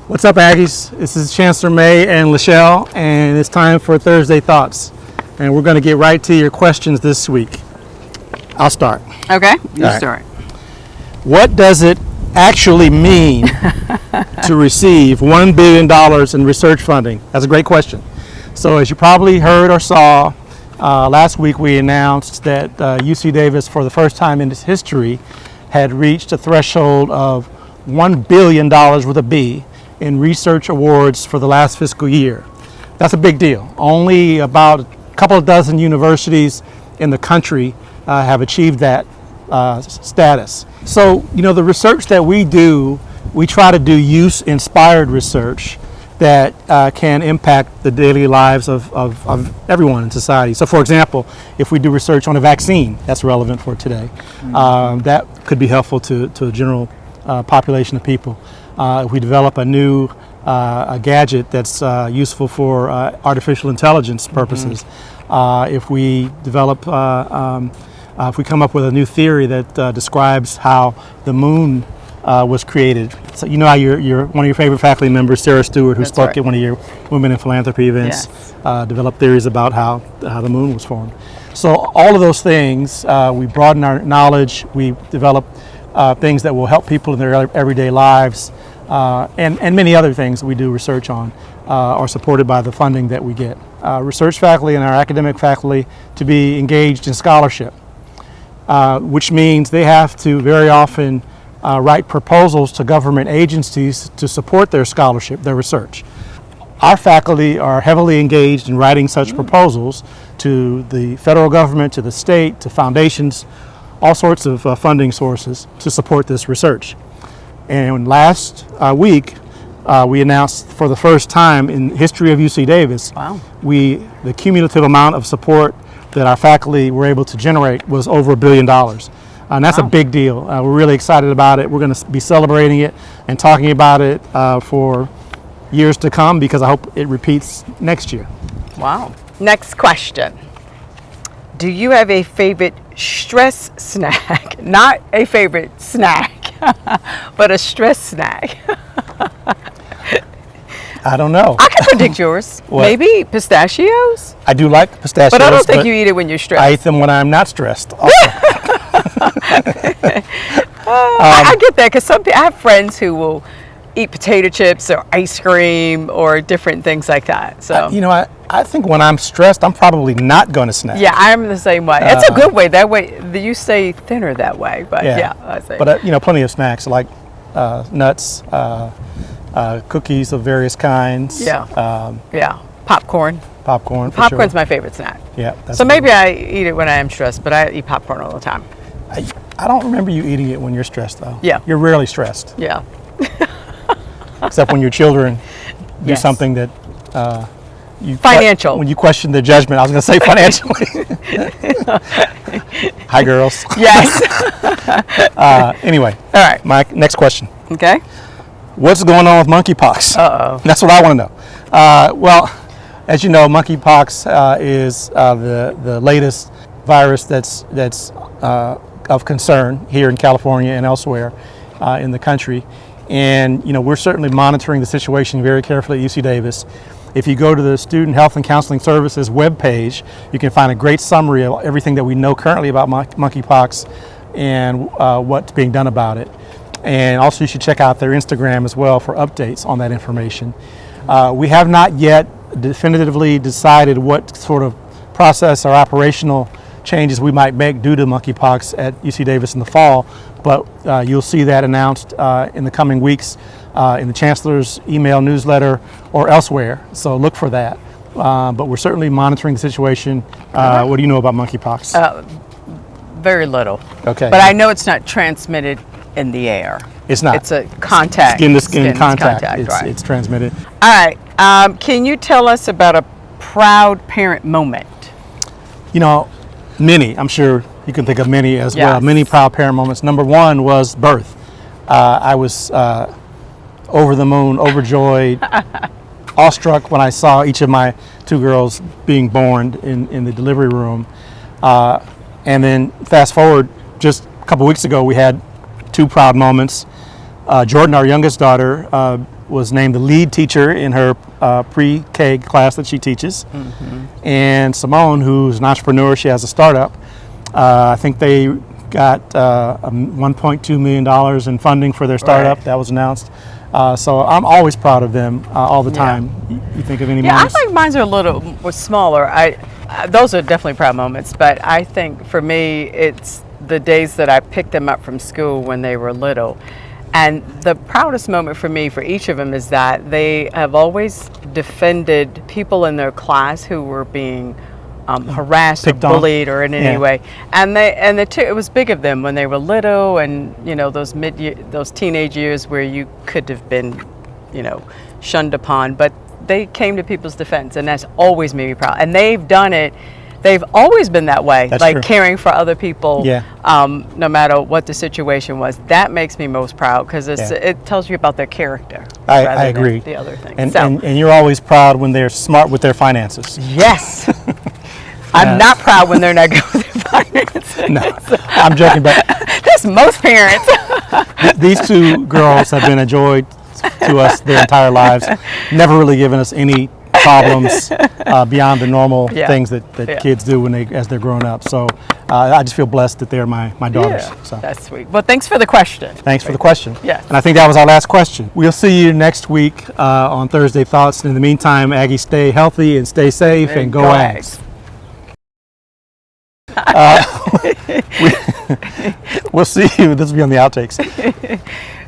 What's up, Aggies? This is Chancellor May and Lachelle, and it's time for Thursday Thoughts. And we're going to get right to your questions this week. I'll start. Okay, you All right. start. What does it actually mean to receive $1 billion in research funding? That's a great question. So as you probably heard or saw, last week we announced that UC Davis, for the first time in its history, had reached a threshold of $1 billion with a B in research awards for the last fiscal year. That's a big deal. Only about a couple of dozen universities in the country have achieved that status. So, the research that we do, we try to do use-inspired research that can impact the daily lives of everyone in society. So, for example, if we do research on a vaccine that's relevant for today, that could be helpful to a general population of people. If we develop a new a gadget that's useful for artificial intelligence purposes, if we develop, if we come up with a new theory that describes how the moon was created. So how your one of your favorite faculty members, Sarah Stewart, who spoke at one of your Women in Philanthropy events, developed theories about how the moon was formed. So all of those things, we broaden our knowledge, we develop things that will help people in their everyday lives, and many other things that we do research on are supported by the funding that we get. Research faculty and our academic faculty to be engaged in scholarship, which means they have to very often write proposals to government agencies to support their scholarship, their research. Our faculty are heavily engaged in writing such proposals to the federal government, to the state, to foundations, all sorts of funding sources to support this research. And last week, we announced for the first time in the history of UC Davis, the cumulative amount of support that our faculty were able to generate was over $1 billion. And that's a big deal. We're really excited about it. We're going to be celebrating it and talking about it for years to come, because I hope it repeats next year. Wow. Next question. Do you have a favorite stress snack? Not a favorite snack, but a stress snack. I don't know. I can predict yours. Maybe pistachios? I do like pistachios. But I don't think you eat it when you're stressed. I eat them when I'm not stressed. I get that, because I have friends who will eat potato chips or ice cream or different things like that. So I think when I'm stressed, I'm probably not going to snack. Yeah, I'm the same way. It's a good way. That way you stay thinner that way. But I say. But plenty of snacks like nuts, cookies of various kinds. Popcorn. Popcorn's my favorite snack. Yeah. So maybe I eat it when I am stressed, but I eat popcorn all the time. I don't remember you eating it when you're stressed, though. Yeah. You're rarely stressed. Yeah. Except when your children do something that financial. When you question their judgment, I was going to say financially. Hi, girls. Yes. Anyway. All right. My next question. Okay. What's going on with monkeypox? Uh-oh. That's what I want to know. Well, as you know, monkeypox is the latest virus that's of concern here in California and elsewhere in the country. And we're certainly monitoring the situation very carefully at UC Davis. If you go to the Student Health and Counseling Services webpage, you can find a great summary of everything that we know currently about monkeypox and what's being done about it. And also you should check out their Instagram as well for updates on that information. We have not yet definitively decided what sort of process or operational changes we might make due to monkeypox at UC Davis in the fall, but you'll see that announced in the coming weeks in the Chancellor's email newsletter or elsewhere, so look for that. But we're certainly monitoring the situation. What do you know about monkeypox? Very little. Okay. But I know it's not transmitted in the air. It's not. It's a contact. Skin-to-skin contact. Right. It's transmitted. All right. Can you tell us about a proud parent moment? Many. I'm sure you can think of many as well. Yes. Many proud parent moments. Number one was birth. I was over the moon, overjoyed, awestruck when I saw each of my two girls being born in the delivery room. And then fast forward, just a couple weeks ago, we had two proud moments. Jordan, our youngest daughter, was named the lead teacher in her pre-K class that she teaches. And Simone, who's an entrepreneur, she has a startup. I think they got $1.2 million in funding for their startup. Right. That was announced. So I'm always proud of them all the time. You think of any Yeah, moments? I think mine are a little smaller. Those are definitely proud moments, but I think for me, it's the days that I picked them up from school when they were little. And the proudest moment for me, for each of them, is that they have always defended people in their class who were being harassed or Picked on. bullied or in any Yeah. way. And it was big of them when they were little, and those teenage years where you could have been, shunned upon. But they came to people's defense, and that's always made me proud. And they've done it. They've always been that way, That's like true. caring for other people, Yeah. no matter what the situation was. That makes me most proud because it tells you about their character. I rather than agree. The other thing. And you're always proud when they're smart with their finances. Yes. I'm not proud when they're not good with their finances. No, I'm joking, but That's most parents. these two girls have been a joy to us their entire lives, never really given us any problems beyond the normal Yeah. things that Yeah. kids do as they're growing up. So I just feel blessed that they're my daughters. Yeah, So that's sweet. Well, thanks for the question. thanks for the question. Yes. And I think that was our last question. We'll see you next week on Thursday Thoughts. And in the meantime, Aggies, stay healthy and stay safe and go Aggies. We'll see you. This will be on the outtakes.